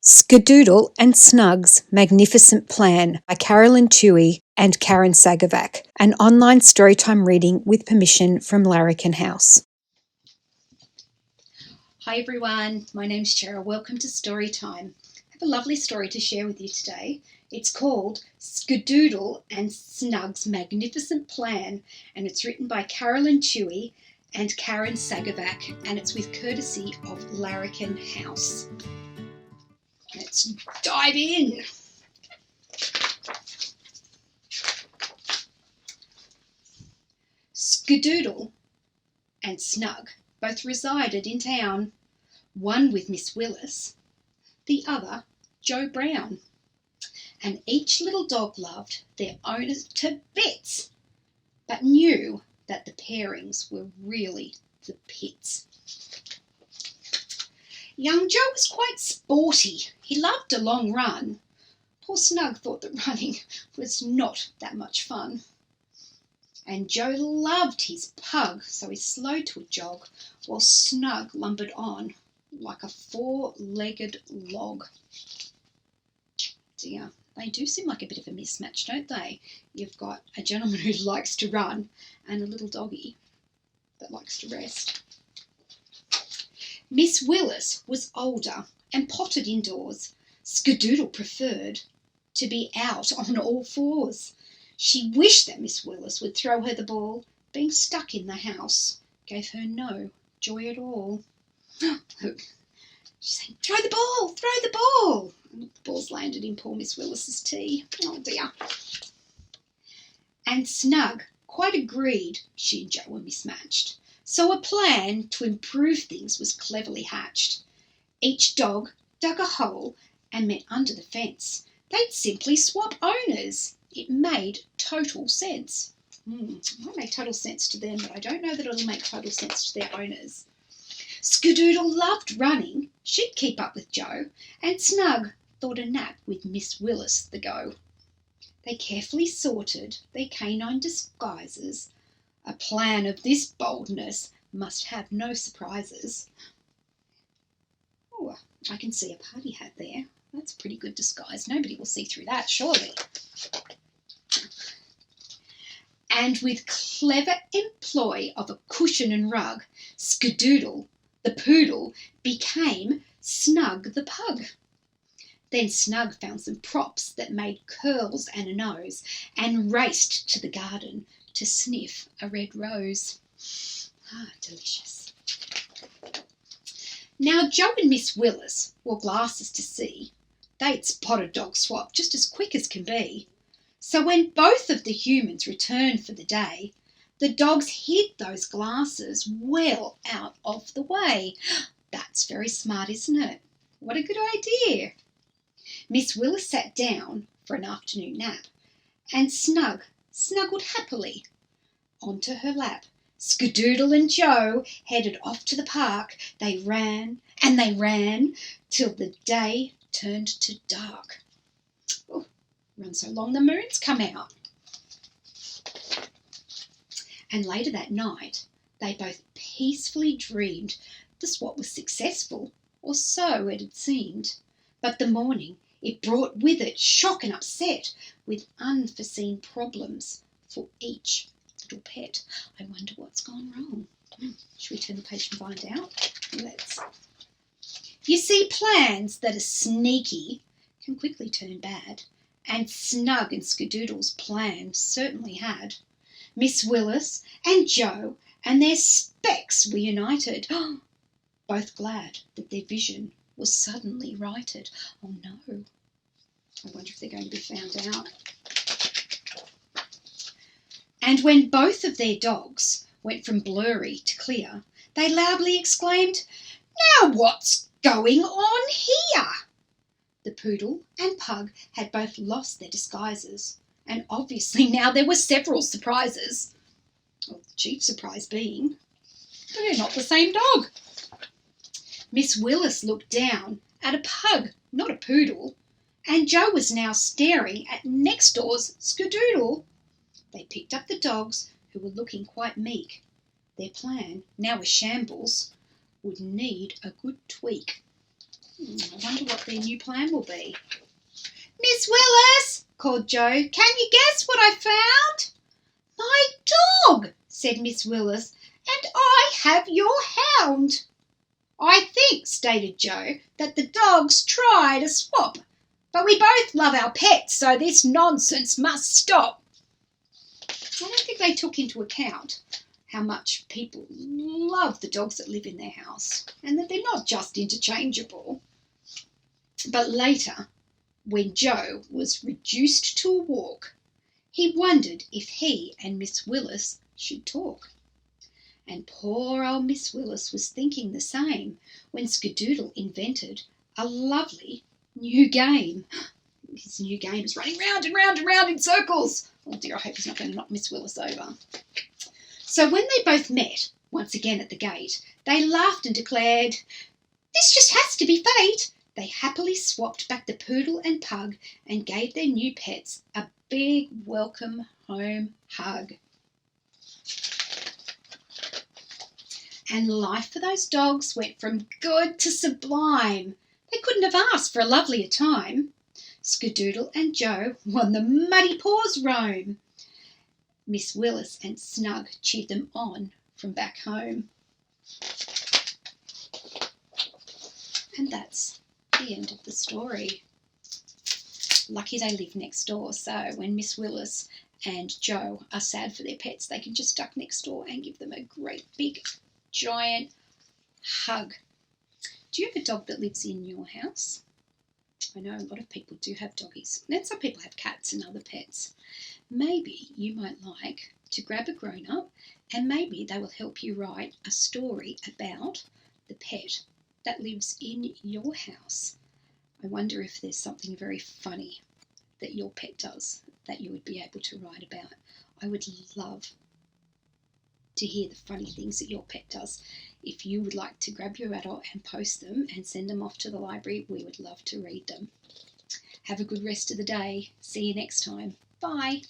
Skadoodle and Snug's Magnificent Plan by Caroline Tuohey and Karen Sagovac, an online storytime reading with permission from Larrikin House. Hi everyone, my name's Cheryl. Welcome to Storytime. I have a lovely story to share with you today. It's called Skadoodle and Snug's Magnificent Plan, and it's written by Caroline Tuohey and Karen Sagovac, and it's with courtesy of Larrikin House. Let's dive in. Skadoodle and Snug both resided in town, one with Miss Willis, the other Joe Brown, and each little dog loved their owners to bits, but knew that the pairings were really the pits. Young Joe was quite sporty. He loved a long run. Poor Snug thought that running was not that much fun. And Joe loved his pug, so he slowed to a jog while Snug lumbered on like a four-legged log. Dear, they do seem like a bit of a mismatch, don't they? You've got a gentleman who likes to run and a little doggy that likes to rest. Miss Willis was older and potted indoors. Skadoodle preferred to be out on all fours. She wished that Miss Willis would throw her the ball. Being stuck in the house gave her no joy at all. She's saying, "Throw the ball, throw the ball." And the ball's landed in poor Miss Willis's tea. Oh dear. And Snug quite agreed she and Joe were mismatched. So a plan to improve things was cleverly hatched. Each dog dug a hole and met under the fence. They'd simply swap owners. It made total sense. It might make total sense to them, but I don't know that it'll make total sense to their owners. Skadoodle loved running. She'd keep up with Joe, and Snug thought a nap with Miss Willis the go. They carefully sorted their canine disguises. A plan of this boldness must have no surprises. Oh, I can see a party hat there. That's a pretty good disguise. Nobody will see through that, surely. And with clever employ of a cushion and rug, Skadoodle, the poodle, became Snug the pug. Then Snug found some props that made curls and a nose and raced to the garden to sniff a red rose. Ah, delicious. Now Joe and Miss Willis wore glasses to see. They'd spot a dog swap just as quick as can be. So when both of the humans returned for the day, the dogs hid those glasses well out of the way. That's very smart, isn't it? What a good idea. Miss Willis sat down for an afternoon nap, and Snug snuggled happily onto her lap. Skadoodle and Joe headed off to the park. They ran and they ran till the day turned to dark. Oh, run so long the moon's come out. And later that night, they both peacefully dreamed the swap was successful, or so it had seemed. But the morning, it brought with it shock and upset, with unforeseen problems for each little pet. I wonder what's gone wrong. Should we turn the page and find out? Let's. You see, plans that are sneaky can quickly turn bad, and Snug and Skadoodle's plan certainly had. Miss Willis and Joe and their specs were united, both glad that their vision was suddenly righted. Oh no, I wonder if they're going to be found out. And when both of their dogs went from blurry to clear, they loudly exclaimed, "Now what's going on here?" The poodle and pug had both lost their disguises, and obviously now there were several surprises. Well, the chief surprise being, they're not the same dog. Miss Willis looked down at a pug, not a poodle, and Joe was now staring at next door's Skadoodle. They picked up the dogs, who were looking quite meek. Their plan, now a shambles, would need a good tweak. I wonder what their new plan will be. Miss Willis, called Joe, can you guess what I found? My dog, said Miss Willis, and I have your hound. I think, stated Joe, that the dogs tried a swap, but we both love our pets, so this nonsense must stop. I don't think they took into account how much people love the dogs that live in their house and that they're not just interchangeable. But later, when Joe was reduced to a walk, he wondered if he and Miss Willis should talk. And poor old Miss Willis was thinking the same when Skadoodle invented a lovely new game. His new game is running round and round and round in circles. Oh dear, I hope he's not going to knock Miss Willis over. So when they both met, once again at the gate, they laughed and declared, "This just has to be fate." They happily swapped back the poodle and pug and gave their new pets a big welcome home hug. And life for those dogs went from good to sublime. They couldn't have asked for a lovelier time. Skadoodle and Joe won the Muddy Paws Roam. Miss Willis and Snug cheered them on from back home. And that's the end of the story. Lucky they live next door, so when Miss Willis and Joe are sad for their pets, they can just duck next door and give them a great big giant hug. Do you have a dog that lives in your house? I know a lot of people do have doggies, and some people have cats and other pets. Maybe you might like to grab a grown-up and maybe they will help you write a story about the pet that lives in your house. I wonder if there's something very funny that your pet does that you would be able to write about. I would love to hear the funny things that your pet does. If you would like to grab your adult and post them and send them off to the library, we would love to read them. Have a good rest of the day. See you next time. Bye.